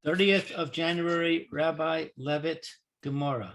30th of January, Rabbi Levitt, Gemora.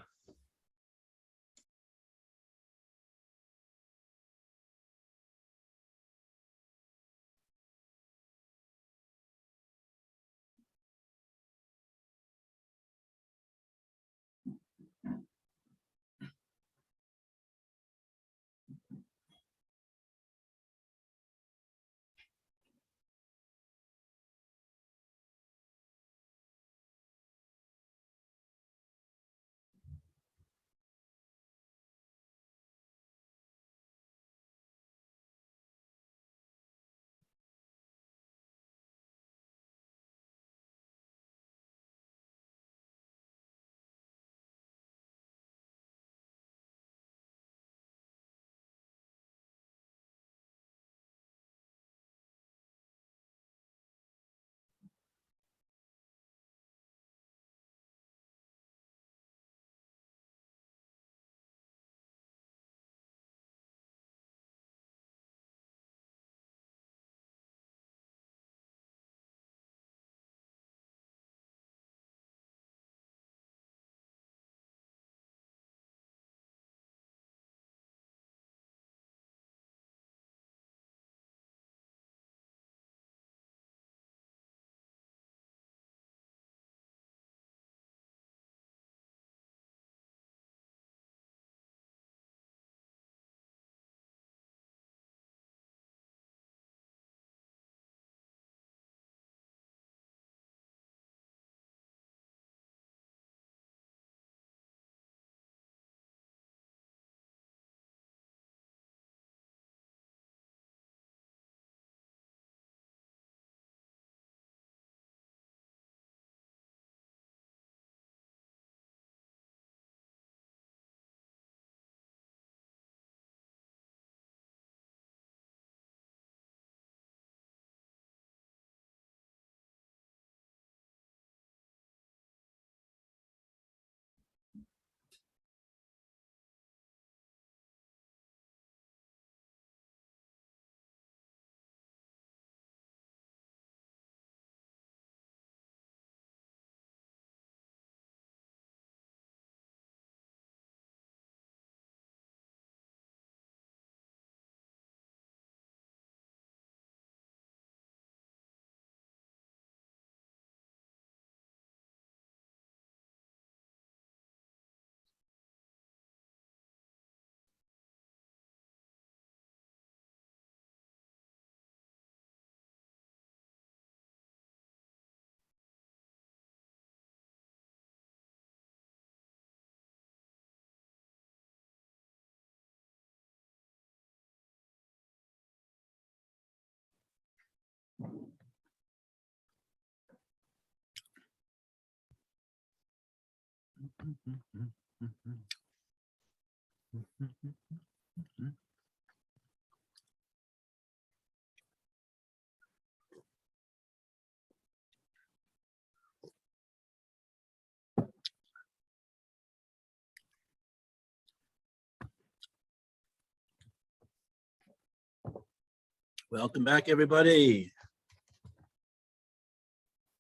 Welcome back, everybody.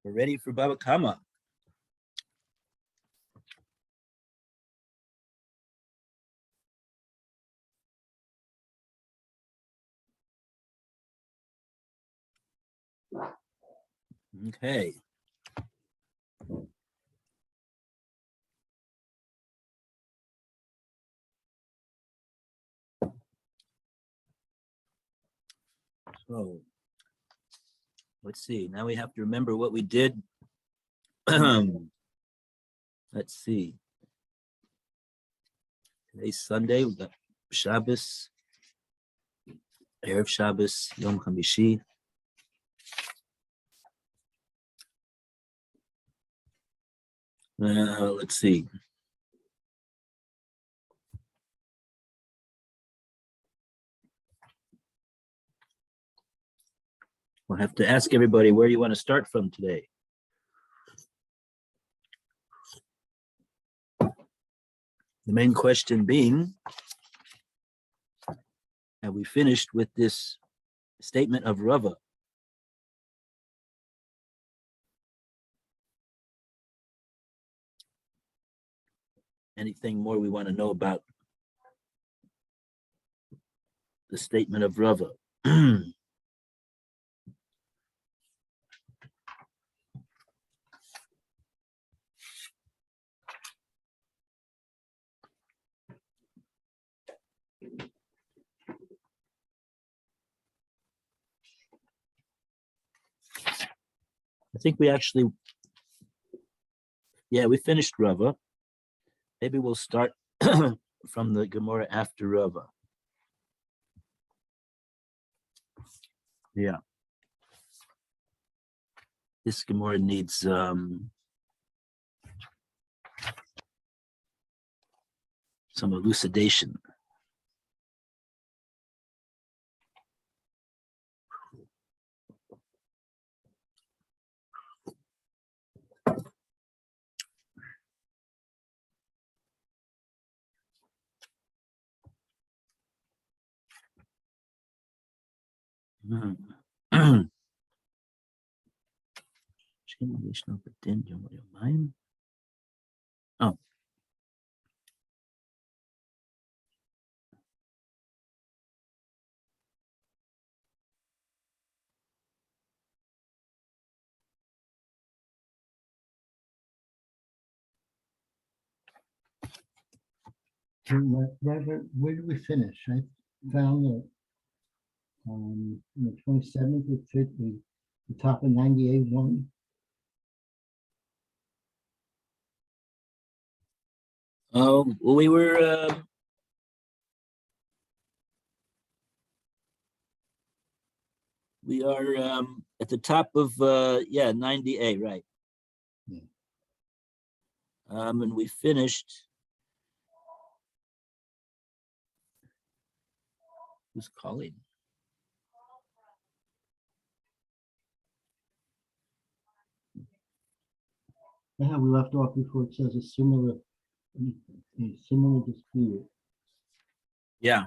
We're ready for Bava Kama. Okay. So let's see. Now we have to remember what we did. Let's see. Today's Sunday. We got Shabbos, Erev Shabbos, Yom Hamishi. Let's see. We'll have to ask everybody where you want to start from today. The main question being, have we finished with this statement of Rava? anything more we want to know about the statement of Rava? I think we actually, we finished Rava. Maybe we'll start from the Gemora after Rava. Yeah. This Gemora needs some elucidation. Oh. Where did we finish? I found that on the 27th, it fit the top of 98.1. Oh, well, we were we are at the top of 90A, right? Yeah. And we finished. Who's calling? Yeah, we left off before it says a similar dispute. Yeah.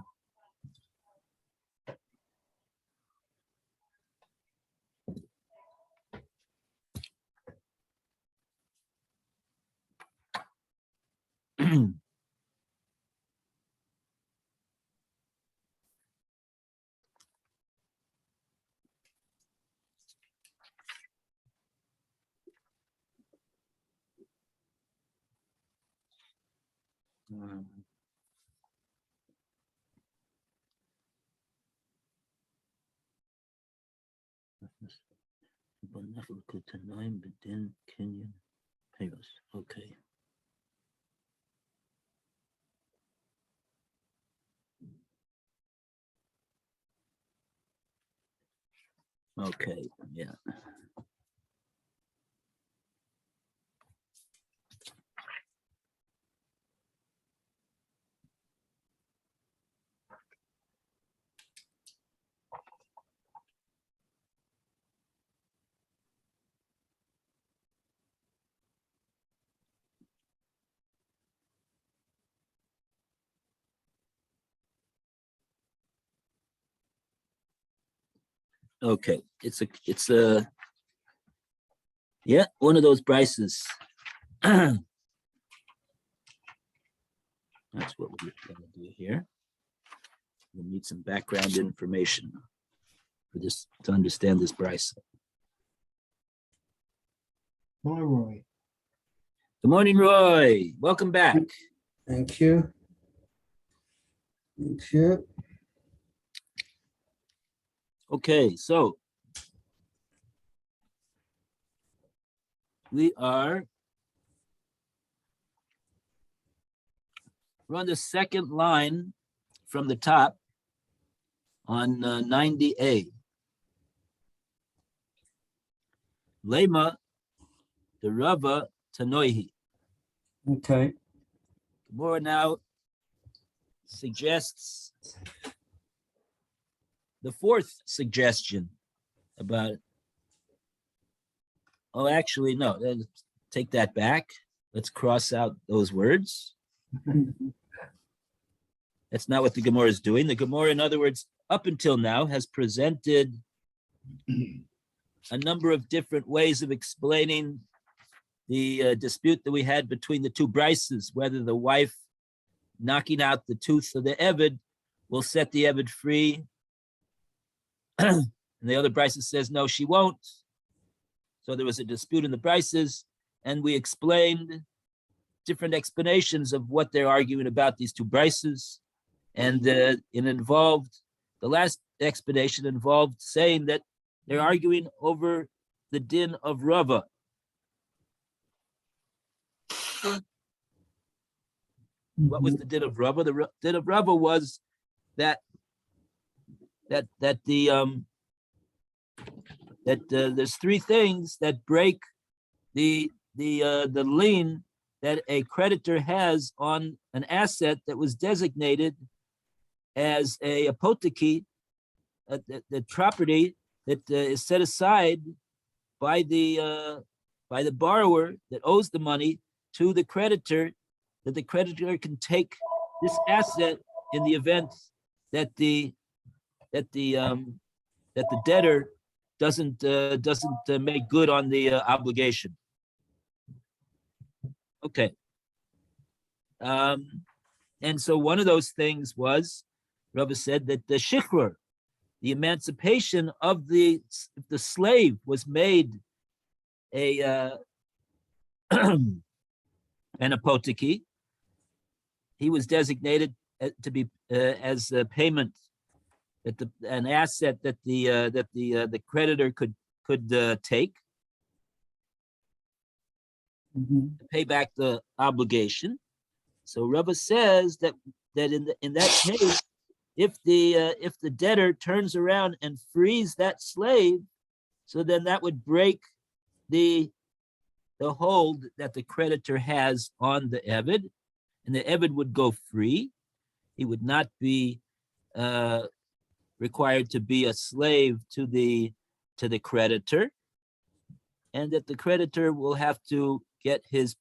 Okay. Okay, yeah. Okay, it's a one of those prices. That's what we're going to do here. We need some background information for this to understand this price. Hi, Roy. Good morning, Roy. Welcome back. Thank you. Thank you. Okay, so we're on the second line from the top on 90A. Lema, the Rava Tanoihi. Okay. Gemora now suggests the fourth suggestion about, oh, actually, no, let's take that back. Let's cross out those words. That's not what the Gemora is doing. The Gemora, in other words, up until now, has presented a number of different ways of explaining dispute that we had between the two brises, whether the wife knocking out the tooth of the Eved will set the Eved free. And the other brises says, no, she won't. So there was a dispute in the brises, and we explained different explanations of what they're arguing about these two brises. And it involved, the last explanation involved saying that they're arguing over the din of Rava. What was the din of Rava? The din of Rava was that there's three things that break the lien that a creditor has on an asset that was designated as a apoteki, the property that is set aside by the borrower that owes the money to the creditor, that the creditor can take this asset in the event that the debtor doesn't make good on the obligation. Okay. And so one of those things was, Rava said that the shikhr, the emancipation of the slave, was made an apoteki. He was designated to be as a payment, that an asset that the creditor could take to pay back the obligation. So Rava says that in that case, if the debtor turns around and frees that slave, so then that would break the hold that the creditor has on the Eved, and the Eved would go free. He would not be required to be a slave to the creditor, and that the creditor will have to get his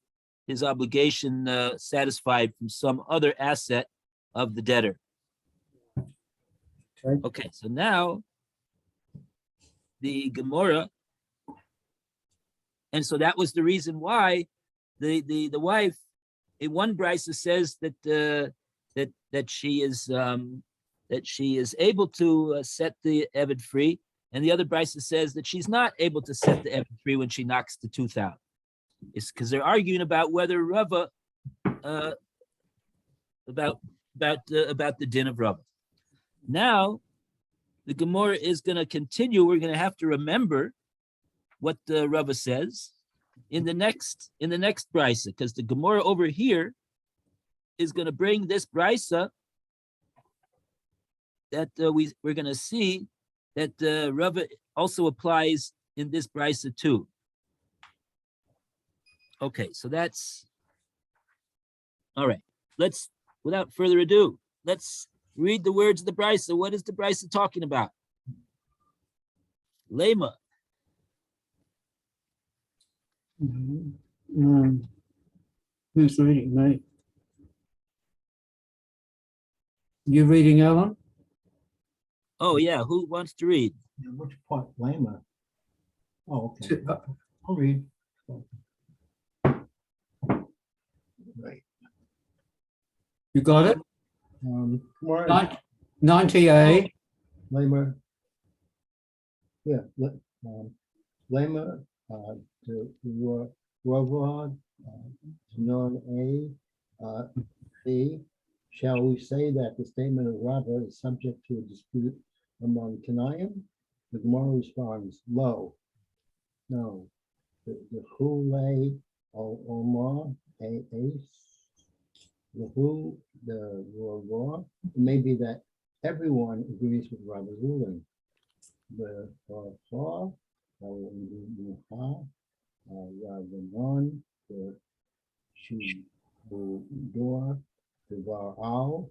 obligation satisfied from some other asset of the debtor. Okay, so now the Gemora, and so that was the reason why the wife, in one brisa says that she is able to set the Eved free, and the other brisa says that she's not able to set the Eved free when she knocks the tooth out. It's because they're arguing about whether Rava about the din of Rava. Now, the Gemora is going to continue. We're going to have to remember what the Rava says in the next brisa, because the Gemora over here is going to bring this brisa that we're going to see that Rava also applies in this brisa too. Okay, so that's all right. Let's, without further ado, let's read the words of the brisa. What is the brisa talking about? Lema. Who's reading, mate? You reading, Ellen? Oh yeah, who wants to read? Which part, Lama? Oh, okay. I'll read. Right. You got it? 98. Lama. Yeah, Lama, to Ravod, non A, B. Shall we say that the statement of Rava is subject to a dispute among Tanayim? The Gemara responds, lo, no. The Hule Omar, A Ace, the Hu, the Rav, it may be that everyone agrees with Rava's ruling. The Farfar, Ravanon, the Shudor, the Var'al.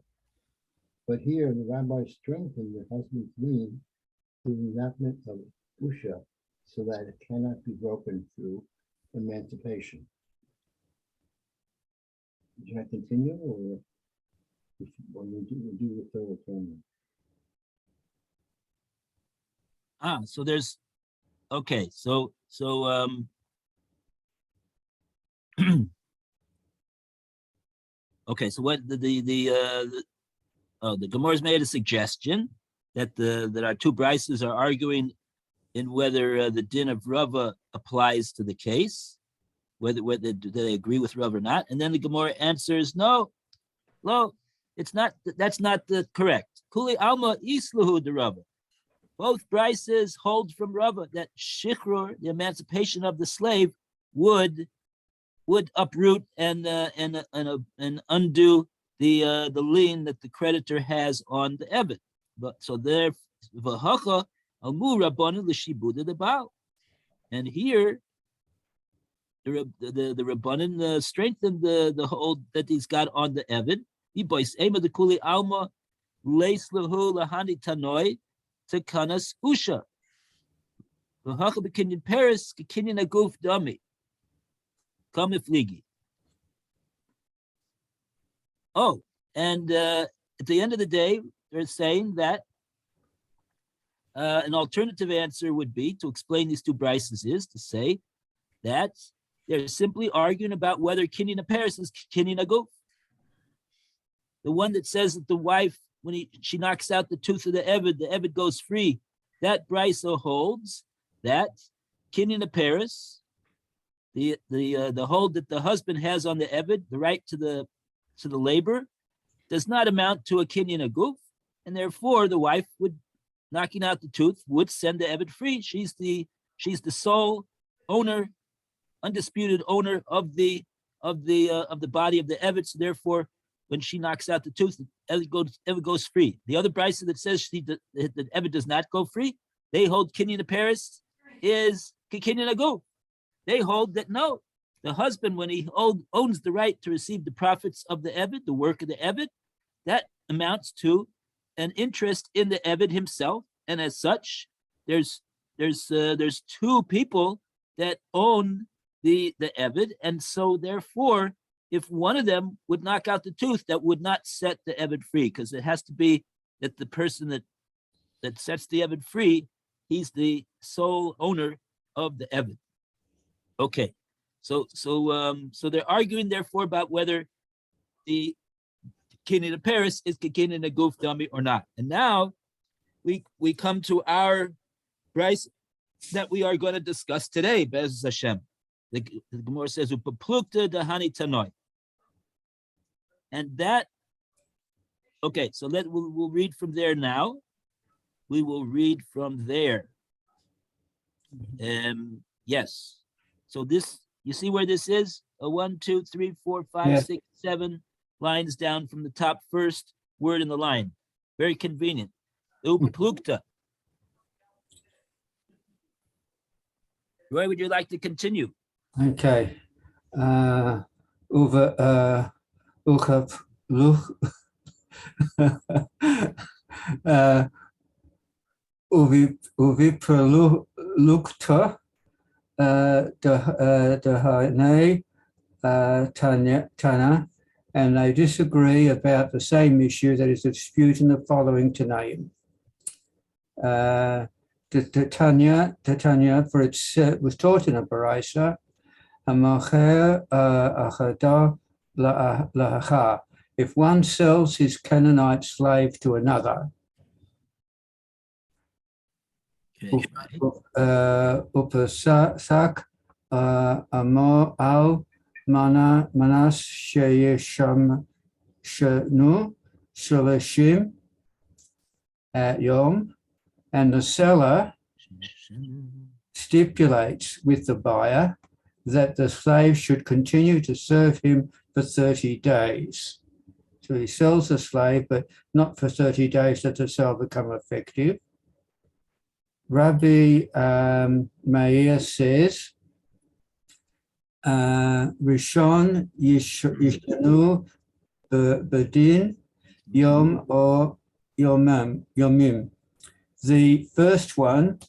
But here the rabbi strengthened the husband's lien through the enactment of Usha so that it cannot be broken through emancipation. Should I continue or we'll do the third term? So there's, okay, so Okay, so what the Gemara's made a suggestion that our two brises are arguing in whether the din of Rava applies to the case, whether do they agree with Rava or not, and then the Gemara answers no, it's not. That's not correct. Kuli alma isluhu de Rava. Both brises hold from Rava that shichrur, the emancipation of the slave, would uproot and undo the lien that the creditor has on the eved. But so there, v'hacha almu rabbanu l'shibuda the baal, and here the rabbanan strengthened the hold that he's got on the eved. Ibois ema the kuli alma leislahu lahani tanoi to kanas usha. V'hacha b'kinyan Paris k'kinyan aguf dami. Come if ligi. Oh, and at the end of the day, they're saying that an alternative answer would be to explain these two brises is to say that they're simply arguing about whether kinyan Paris is kinyan aguf. The one that says that the wife, when she knocks out the tooth of the eved goes free. That brisa holds that kinyan Paris, the hold that the husband has on the eved, the right to the labor, does not amount to a kinyan aguf, and therefore the wife would, knocking out the tooth, would send the eved free. She's the sole owner, undisputed owner of the body of the eved. So therefore, when she knocks out the tooth, the eved goes free. The other brisa that says the eved does not go free, they hold kinyan Paris is kinyan aguf. They hold that no, the husband, when he owns the right to receive the profits of the eved, the work of the eved, that amounts to an interest in the eved himself, and as such, there's two people that own the eved, and so therefore, if one of them would knock out the tooth, that would not set the eved free, because it has to be that the person that sets the eved free, he's the sole owner of the eved. Okay, so they're arguing therefore about whether the kinyan Paris is kinyan aguf dummy or not. And now we come to our price that we are going to discuss today, Be'ez Hashem. The Gemara says upaplukta dahani tanoi. And that, okay, so we'll read from there now. We will read from there. Yes. So this, you see where this is? 1, 2, 3, 4, 5, 6, 7 lines down from the top first word in the line. Very convenient. Upaplukta. Roy, would you like to continue? Okay. Uva ukap luch uvi prelukta dahane Tana, and they disagree about the same issue, that is a dispute in the following Tanaim. Tanya, for it was taught in a Baraisa, if one sells his Canaanite slave to another, upasak amo al manas sheyesham shenu shalashim at yom, and the seller stipulates with the buyer that the slave should continue to serve him for 30 days. So he sells the slave, but not for 30 days that the sale become effective. Rabbi Meir says, Rishon Yishanu Bedin Yom or Yomim. The first one,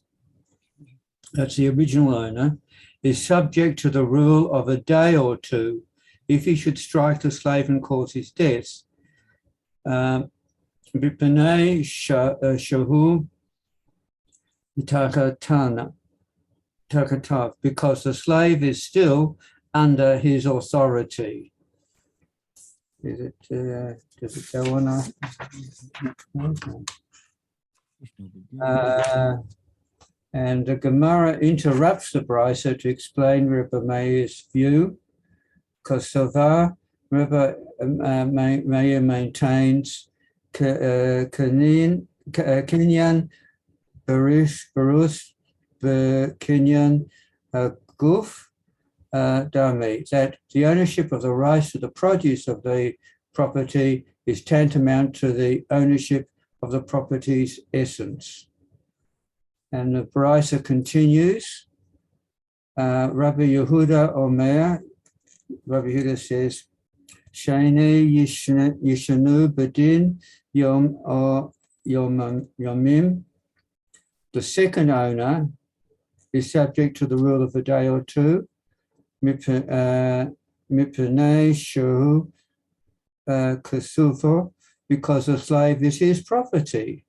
that's the original owner, is subject to the rule of a day or two if he should strike the slave and cause his death. Bipnei Shahu Takatav, because the slave is still under his authority. Is it, does it go on? And the Gemara interrupts the Brisa to explain Rebbe Meir's view. Kosovar, Rebbe Meir maintains Kenyan Barus Kenyan Guf Dami, that the ownership of the rights to the produce of the property is tantamount to the ownership of the property's essence. And the Brisa continues. Rabbi Yehuda Omer, Rabbi Yehuda says, Shani Yishanu Badin Yom or Yomim. The second owner is subject to the rule of a day or two. Mipnei Shu Kasufo, because the slave is his property.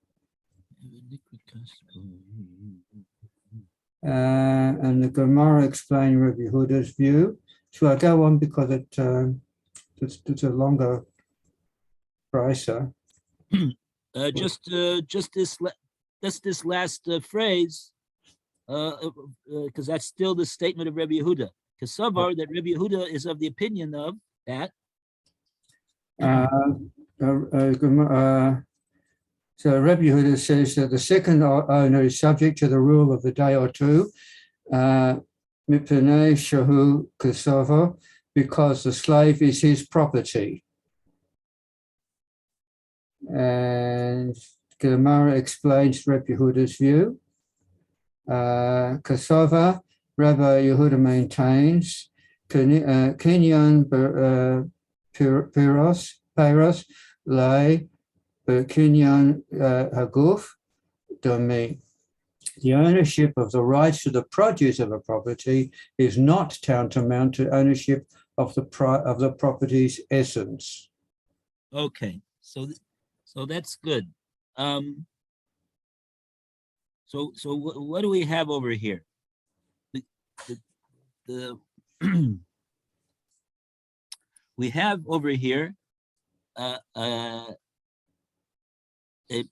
And the Gemara explained Rabbi Yehuda's view. So I go on because it's a longer brisa. Just this last phrase, because that's still the statement of Rabbi Yehuda. Kasavar, that Rabbi Yehuda is of the opinion of that. So Rabbi Yehuda says that the second owner is subject to the rule of the day or two, Mipnei Shahu Kasava, because the slave is his property. And Gemara explains Rabbi Yehuda's view. Kasava, Rabbi Yehuda maintains, Kenyan Peros, Lay, Kenyan Haguf, Domi. The ownership of the rights to the produce of a property is not tantamount to ownership of the property's essence. Okay, so that's good. So what do we have over here? We have over here a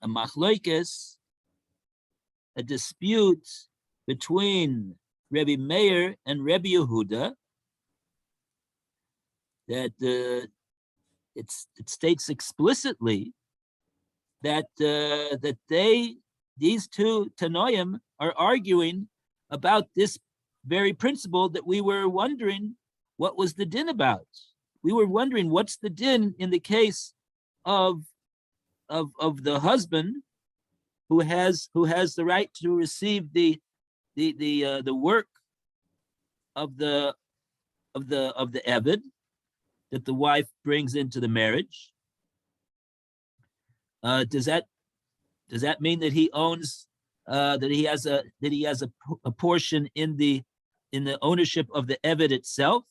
machloikes, a dispute between Rebbe Meir and Rebbe Yehuda, that it states explicitly that these two Tanoim are arguing about this very principle that we were wondering what was the din about. We were wondering what's the din in the case of the husband who has the right to receive the work of the eved that the wife brings into the marriage. Does that mean that he owns that he has a portion in the ownership of the eved itself,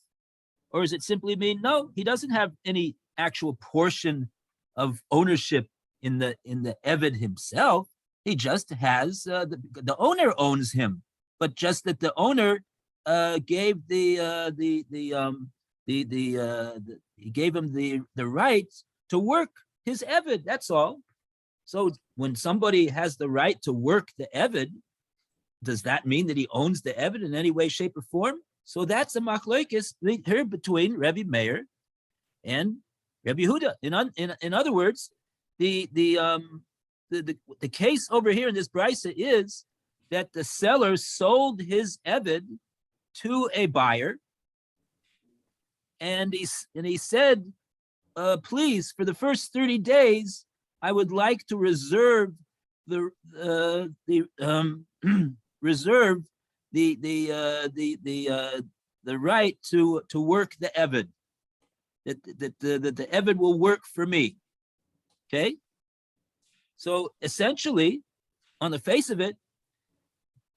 or does it simply mean no, he doesn't have any actual portion of ownership in the eved himself? He just has the owner owns him, but just that the owner gave he gave him the right to work his eved. That's all. So when somebody has the right to work the eved, does that mean that he owns the eved in any way, shape, or form? So that's a machlokes here between Rebbe Meir and Rebbe Yehuda. In other words, the case over here in this brisa is that the seller sold his eved to a buyer, and he said, please, for the first 30 days, I would like to reserve the right to work the eved, that the eved will work for me. Okay, so essentially, on the face of it,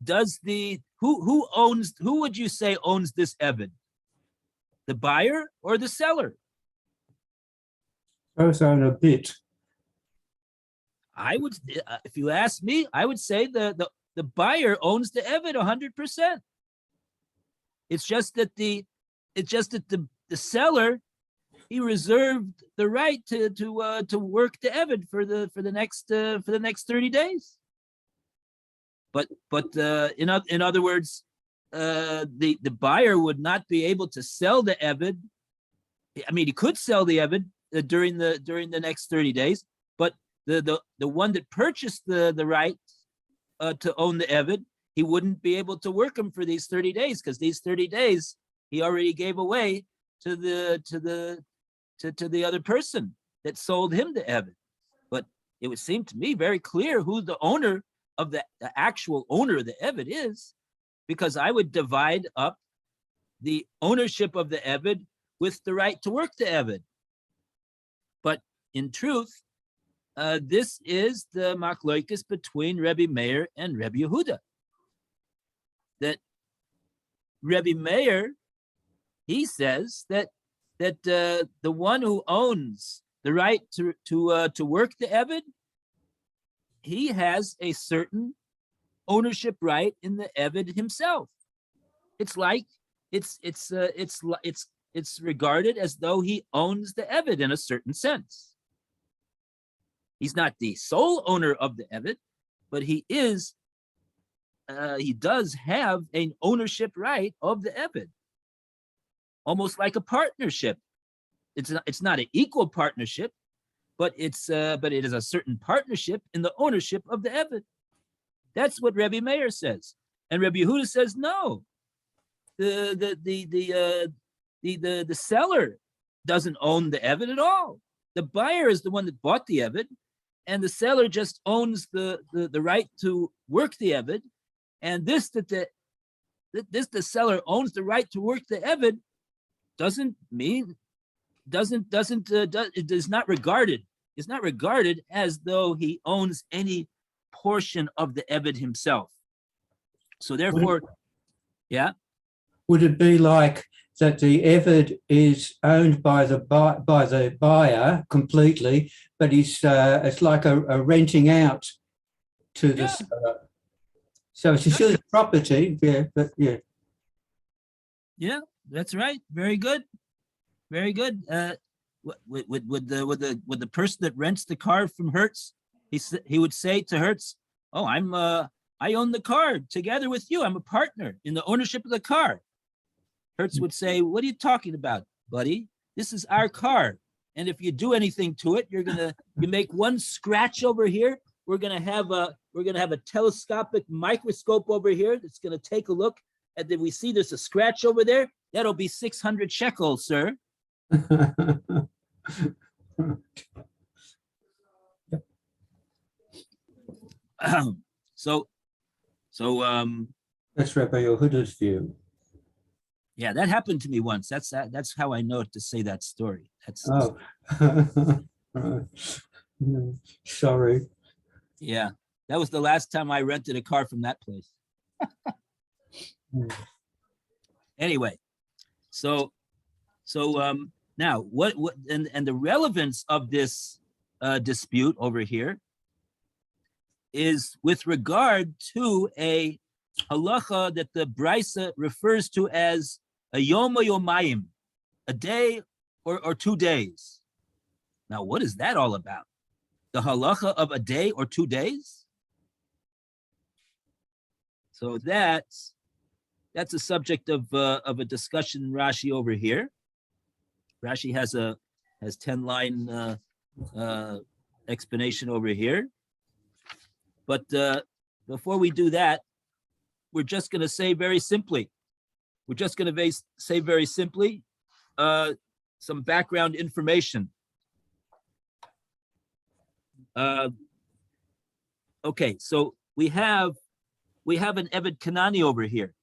does who would you say owns this eved? The buyer or the seller? Both own a bit. I would, if you ask me, I would say the buyer owns the eved 100%. It's just that the It's just that the seller, he reserved the right to work the Eved for the next 30 days. But in other words, the buyer would not be able to sell the Eved. I mean, he could sell the Eved during the next 30 days, but the one that purchased the right to own the Eved, he wouldn't be able to work him for these 30 days, because these 30 days he already gave away to the other person that sold him the Eved. But it would seem to me very clear who the owner of the actual owner of the Eved is, because I would divide up the ownership of the Eved with the right to work the Eved. But in truth, this is the machloikis between Rebbe Meir and Rebbe Yehuda. That Rebbe Meir, he says that the one who owns the right to work the Eved, he has a certain ownership right in the Eved himself. It's like it's regarded as though he owns the Eved in a certain sense. He's not the sole owner of the Eved, but he does have an ownership right of the Eved, almost like a partnership. It's not an equal partnership, but it is a certain partnership in the ownership of the Eved. That's what Rebbe Meir says, and Rebbe Yehuda says no. The seller doesn't own the Eved at all. The buyer is the one that bought the Eved, and the seller just owns the right to work the Eved. And the seller owns the right to work the Eved is not regarded as though he owns any portion of the Eved himself. So therefore, yeah. Would it be like that the Eved is owned by the buyer completely, but it's like a renting out to the seller? So it's still property, yeah, but yeah. Yeah, that's right. Very good. Very good. Would the person that rents the car from Hertz, he would say to Hertz, "Oh, I own the car together with you. I'm a partner in the ownership of the car." Hertz would say, "What are you talking about, buddy? This is our car. And if you do anything to it, you make one scratch over here. We're gonna have a telescopic microscope over here that's gonna take a look. And then we see there's a scratch over there. That'll be 600 shekels, sir." So That's Rabbi Yehuda's view. yeah, that happened to me once. That's how I know to say that story. That's Right. Sorry. yeah. That was the last time I rented a car from that place. Anyway, so now what and the relevance of this dispute over here is with regard to a halacha that the Brisa refers to as a yom yomayim, a day or 2 days. Now, what is that all about? The halacha of a day or 2 days? So that's a subject of a discussion in Rashi over here. Rashi has 10-line explanation over here. But before we do that, we're just going to say very simply, some background information. Okay, so we have an Eved Kanani over here.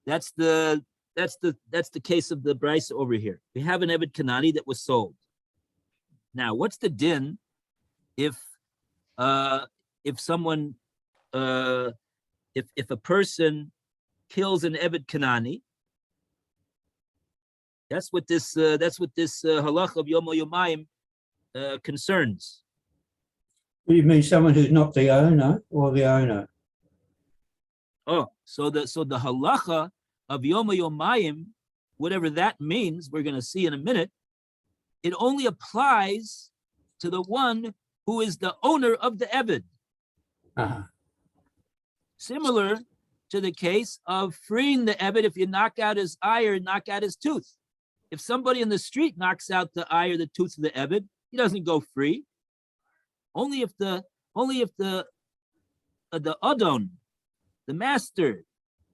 That's the case of the Brisa over here. We have an Eved Kanani that was sold. Now, what's the din if someone if a person kills an Eved Kanani? That's what this halach of Yom Yomayim concerns. You mean someone who's not the owner or the owner? Oh, so the halacha of Yom Yomayim whatever that means, we're going to see in a minute, it only applies to the one who is the owner of the Eved. Uh-huh. Similar to the case of freeing the Eved if you knock out his eye or knock out his tooth. If somebody in the street knocks out the eye or the tooth of the Eved, he doesn't go free. Only if the Adon, the master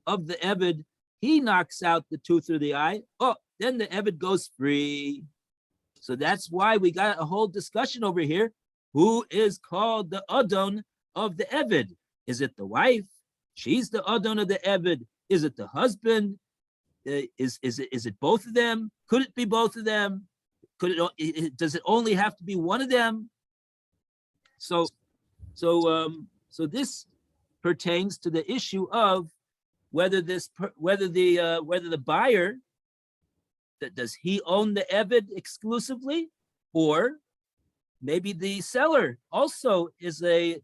of the Eved, he knocks out the tooth or the eye, oh, then the Eved goes free. So that's why we got a whole discussion over here. Who is called the Adon of the Eved? Is it the wife? She's the Adon of the Eved. Is it the husband? Is it both of them? Could it be both of them? Does it only have to be one of them? So this pertains to the issue of whether the buyer, does he own the Eved exclusively, or maybe the seller also is a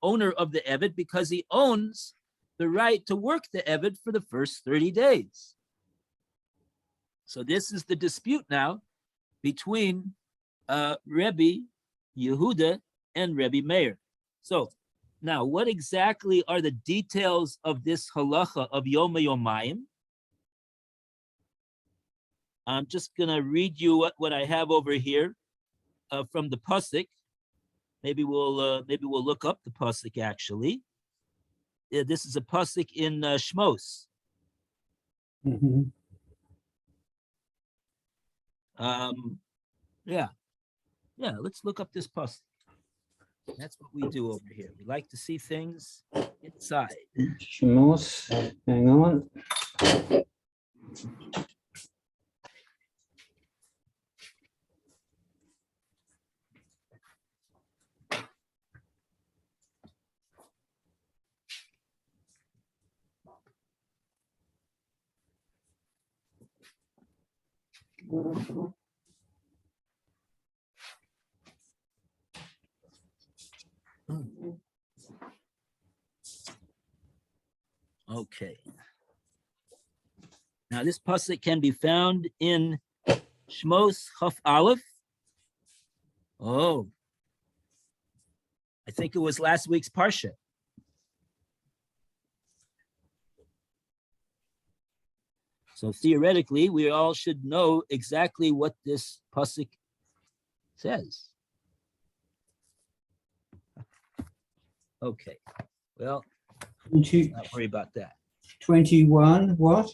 owner of the Eved because he owns the right to work the Eved for the first 30 days. So this is the dispute now between Rebbe Yehuda and Rebbe Meir. So now, what exactly are the details of this halacha of Yom HaYomayim? I'm just gonna read you what I have over here from the pasuk. Maybe we'll look up the pasuk actually. This is a pasuk in Shmos. Mhm. Yeah, let's look up this pasuk. That's what we do over here. We like to see things inside. Shmos, hang on. Okay. Now this pasuk can be found in Shmos Chaf Aleph. Oh, I think it was last week's parsha. So theoretically, we all should know exactly what this pasuk says. Okay, well, 20, not worry about that. 21, what?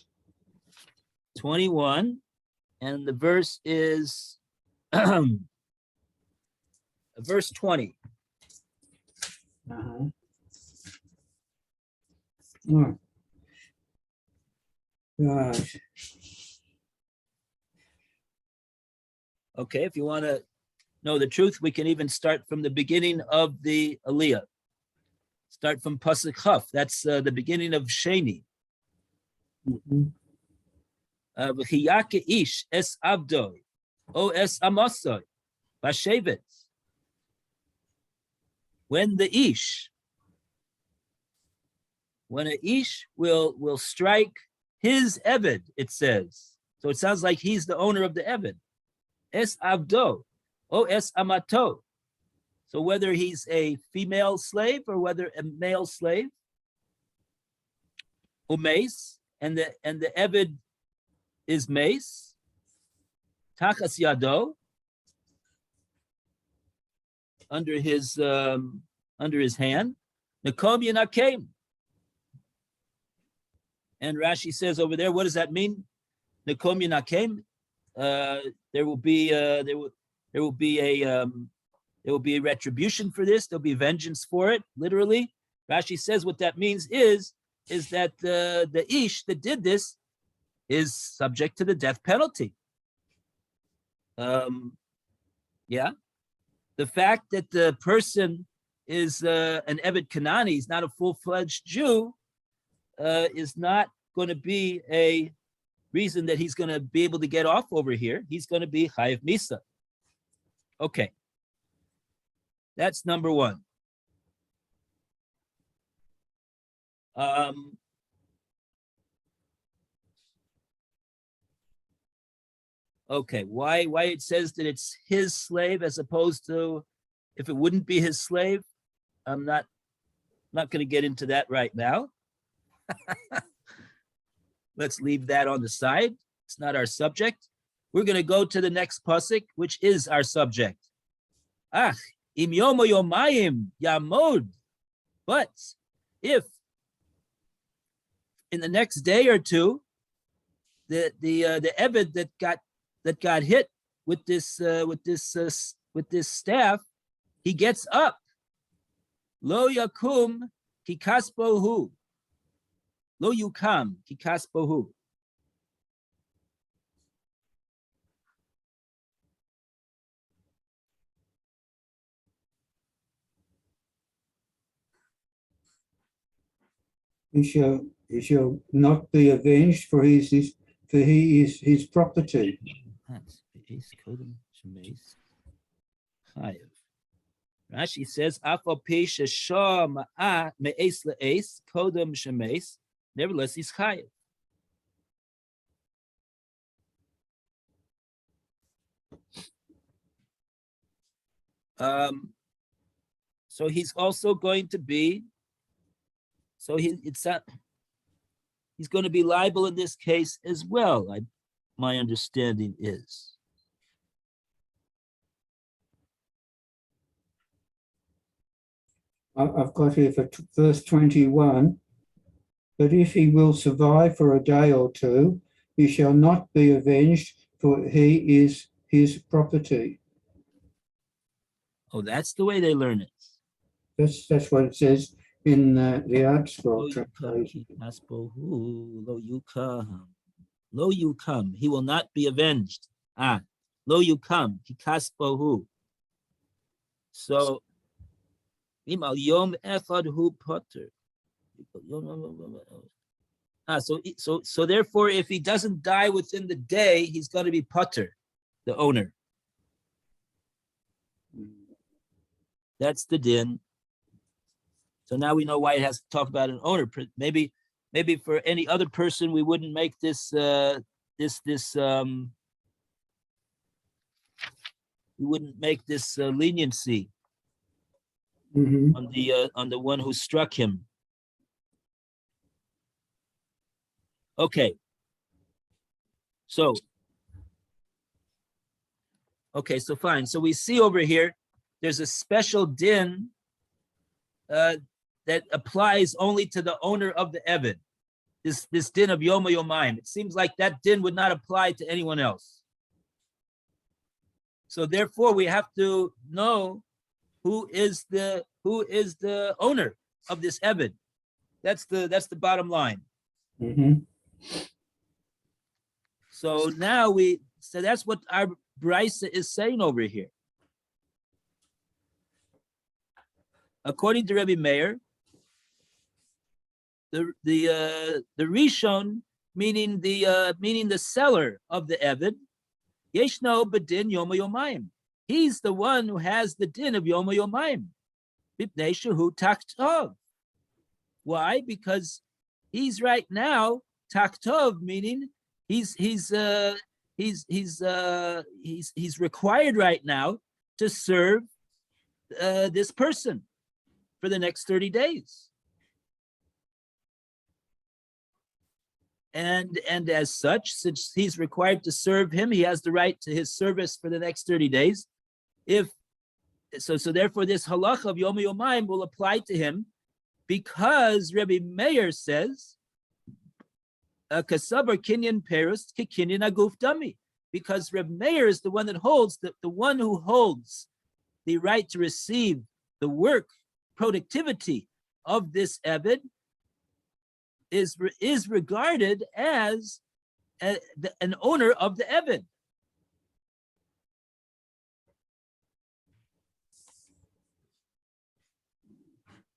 21, and the verse is verse 20. Uh-huh. Right. Right. Okay, if you want to know the truth, we can even start from the beginning of the Aliyah. Start from Pasuk Chaf. That's the beginning of Sheni. Mhm. V'chiyake ish es abdoi, o es amosoi, bashevet. When an ish will strike his Eved, it says. So it sounds like he's the owner of the Eved. Es abdo, o es amato. So whether he's a female slave or whether a male slave, umeis, and the Eved is mace, tachas yado, under his hand, nakom yinakem. And Rashi says over there, what does that mean? Nakom yinakem. There will be a retribution for this. There'll be vengeance for it. Literally, Rashi says what that means is that the ish that did this is subject to the death penalty. Yeah, the fact that the person is an Eved Kanani, he's not a full-fledged Jew, is not going to be a reason that he's going to be able to get off over here. He's going to be Chayiv Misa. Okay. That's number one. Okay, why it says that it's his slave as opposed to if it wouldn't be his slave? I'm not going to get into that right now. Let's leave that on the side. It's not our subject. We're going to go to the next pasuk, which is our subject. Ach, im yomo yomayim yamod. But if in the next day or two, the Eved that got hit with this staff, he gets up. Lo yakum kikasbohu. Lo yukam kikasbohu. He shall not be avenged, for he is his property. Rashi says, nevertheless, he's chayiv. So he's also going to be, he's going to be liable in this case as well. My understanding is. I've got here for verse 21, but if he will survive for a day or two, he shall not be avenged, for he is his property. Oh, that's the way they learn it. That's what it says in the Art Scroll translation. Lo yukam, he will not be avenged. Lo yukam, kikasbohu. So, imal yom echad hu potter. So therefore, if he doesn't die within the day, he's going to be potter, the owner. That's the din. So now we know why it has to talk about an owner. Maybe for any other person we wouldn't make this we wouldn't make this leniency on the one who struck him. Okay. So fine. So we see over here there's a special din that applies only to the owner of the Eved. This din of Yoma Yomayim. It seems like that din would not apply to anyone else. So therefore, we have to know who is the owner of this Eved. That's the bottom line. So now that's what our Brisa is saying over here. According to Rebbe Meir, the Rishon, meaning the seller of the Eved, Yeshno bedin Yoma Yomayim. He's the one who has the din of Yoma Yomayim. Bipnei shehu taktov. Why? Because he's right now taktov, meaning he's required right now to serve this person for the next 30 days. And as such, since he's required to serve him, he has the right to his service for the next 30 days. So therefore this halacha of Yom Yomayim will apply to him, because Rebbe Meir says, Kasabar kinyan perus kikinyan aguf dami. Because Rebbe Meir is the one that holds, the one who holds the right to receive the work, productivity of this Eved is regarded as an owner of the Eved.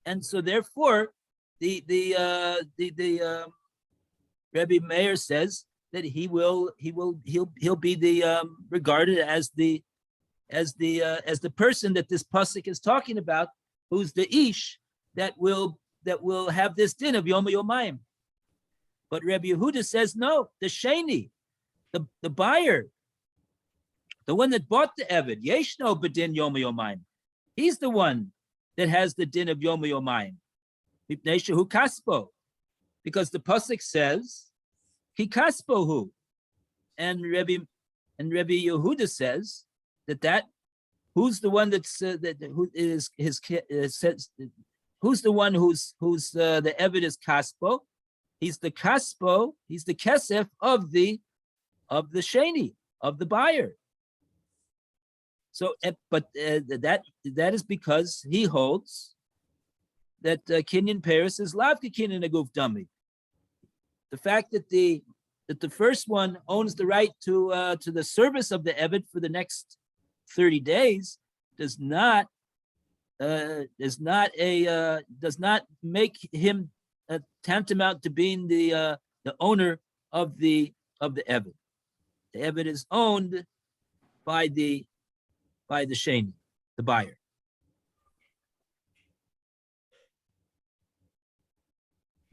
And so therefore, the Rebbe Meir says that he'll be regarded as the person that this pasuk is talking about, who's the ish that will have this din of Yom Yomayim. But Rebbe Yehuda says no, the sheni, the buyer, the one that bought the Eved, Yeshno Bedin Yom Yomayim. He's the one that has the din of Yom Yomayim. Mipnei shehu kaspo. Because the pasuk says, "Ki kaspohu," and Rabbi Yehuda says that who's the one that's who is his says who's the one who's the Eved is kaspo. He's the kaspo. He's the kesef of the sheni, of the buyer. So, but that is because he holds that Kinyan Paris is lavka Kinyan aguf dummy. The fact that the first one owns the right to the service of the Eved for the next 30 days does not make him tantamount to being the owner of the Eved. The Eved is owned by the sheni, the buyer.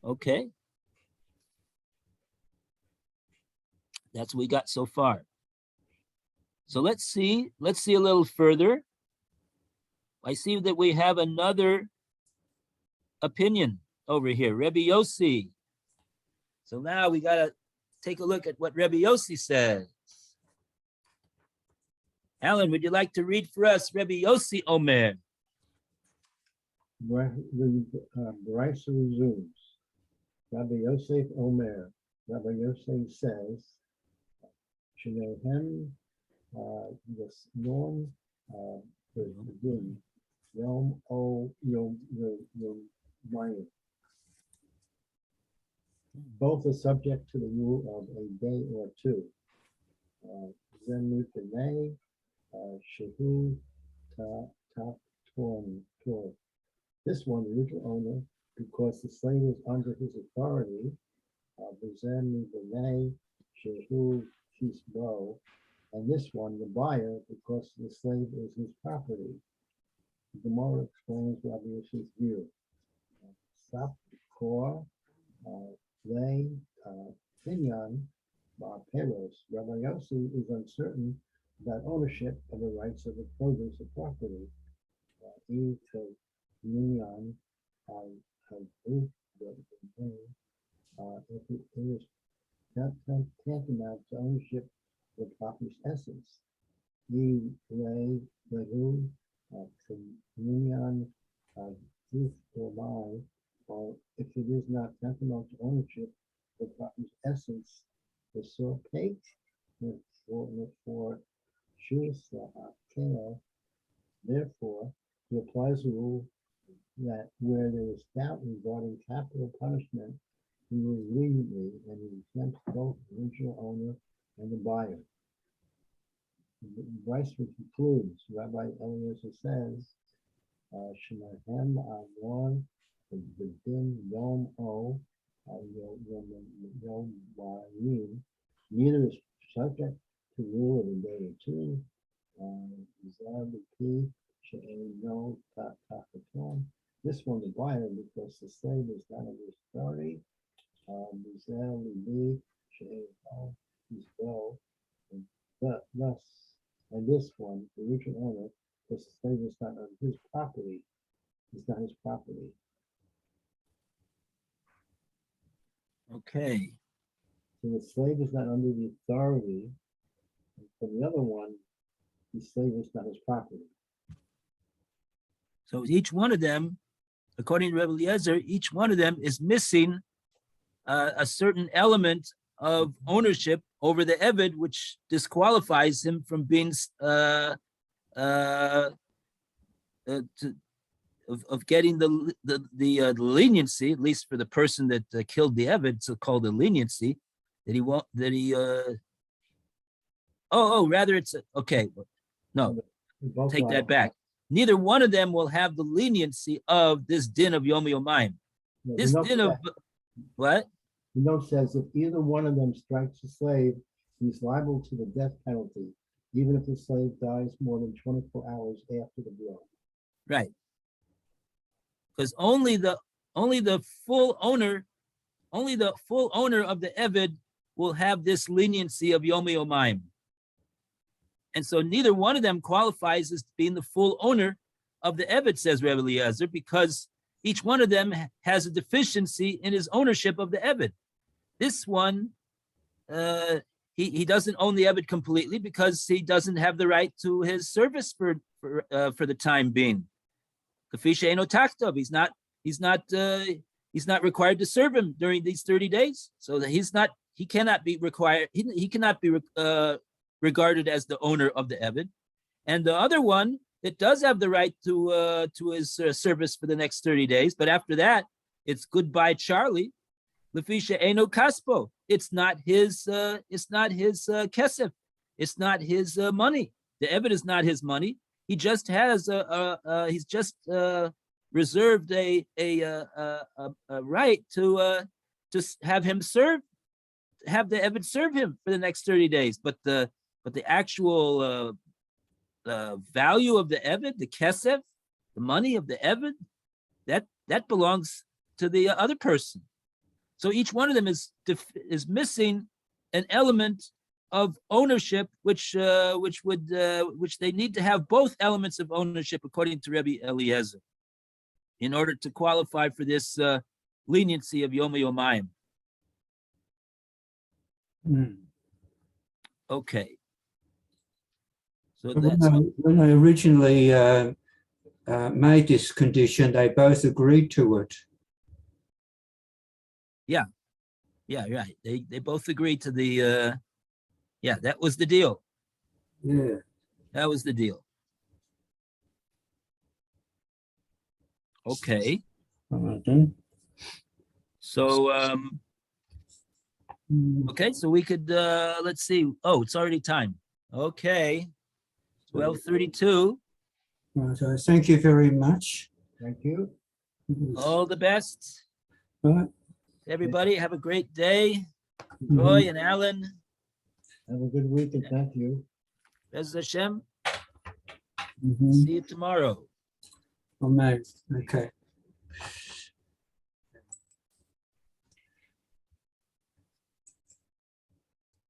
Okay. That's what we got so far. So let's see a little further. I see that we have another opinion over here, Rebbe Yossi. So now we gotta take a look at what Rebbe Yossi says. Alan, would you like to read for us Rebbe Yossi Omer? The Brisa resumes. Rabbi Yosef Omer. Rabbi Yosef says, "Shnehem this norm begin Yom O Yom Mayim." Both are subject to the rule of a day or two. Zen Mutanei Shehu Ta Tor. This one, the original owner, because the slave is under his authority, and this one, the buyer, because the slave is his property. The Gemora explains Rabbi Yosef's view. Saf, Kor, Lay, Kinyan, Peros. Rabbi Yosef is uncertain about ownership of the rights of the produce of property. Minyan, if it is tantamount to ownership of the property's essence. Minyan, or if it is not tantamount to ownership of the property's essence, the sort cake for Shus Kale. Therefore, he applies a rule that where there is doubt regarding capital punishment, he will leniently and he exempts both the original owner and the buyer. The Bryce concludes, Rabbi Eliezer says, Shemahem Amor, the Din Yom O, Yom Mayim, neither is subject to rule of a day or two. This one, the buyer, because the slave is not under his authority. And this one, the original owner, because the slave is not on his property, it's not his property. Okay. So the slave is not under the authority. For the other one, the slave is not his property. So each one of them, according to Rebbe Eliezer, each one of them is missing a certain element of ownership over the Eved, which disqualifies him from being of getting the leniency, at least for the person that killed the Eved, so called the leniency that he won't rather it's okay. No, take that back. Neither one of them will have the leniency of this din of Yom Yomayim. This din of what? The note says if either one of them strikes a slave, he's liable to the death penalty, even if the slave dies more than 24 hours after the blow. Right. Because only the full owner of the Eved will have this leniency of Yom Yomayim. And so neither one of them qualifies as being the full owner of the Eved, says Rebbe Eliezer, because each one of them has a deficiency in his ownership of the Eved. This one, he doesn't own the Eved completely because he doesn't have the right to his service for the time being. Kafisha eno tachtov. He's not required to serve him during these 30 days. So that he cannot be required. He cannot be regarded as the owner of the Eved. And the other one, it does have the right to his service for the next 30 days. But after that, it's goodbye, Charlie. Lefisha eno kaspo. It's not his kesef. It's not his money. The Eved is not his money. He just has he's just reserved a right to have him serve, have the Eved serve him for the next 30 days. But the actual value of the Eved, the kesef, the money of the Eved, that belongs to the other person. So each one of them is missing an element of ownership, which they need to have both elements of ownership, according to Rebbe Eliezer, in order to qualify for this leniency of Yom Yomayim. Okay. So when I originally made this condition, they both agreed to it. Yeah, right. They both agreed to the that was the deal. Yeah. That was the deal. Okay. So okay, so we could let's see. Oh, it's already time. Okay. 12:32. So thank you very much. Thank you. All the best. Right. Everybody have a great day. Roy and Alan. Have a good week and thank you. Bez Hashem. Mhm. See you tomorrow. Oh, no. Okay.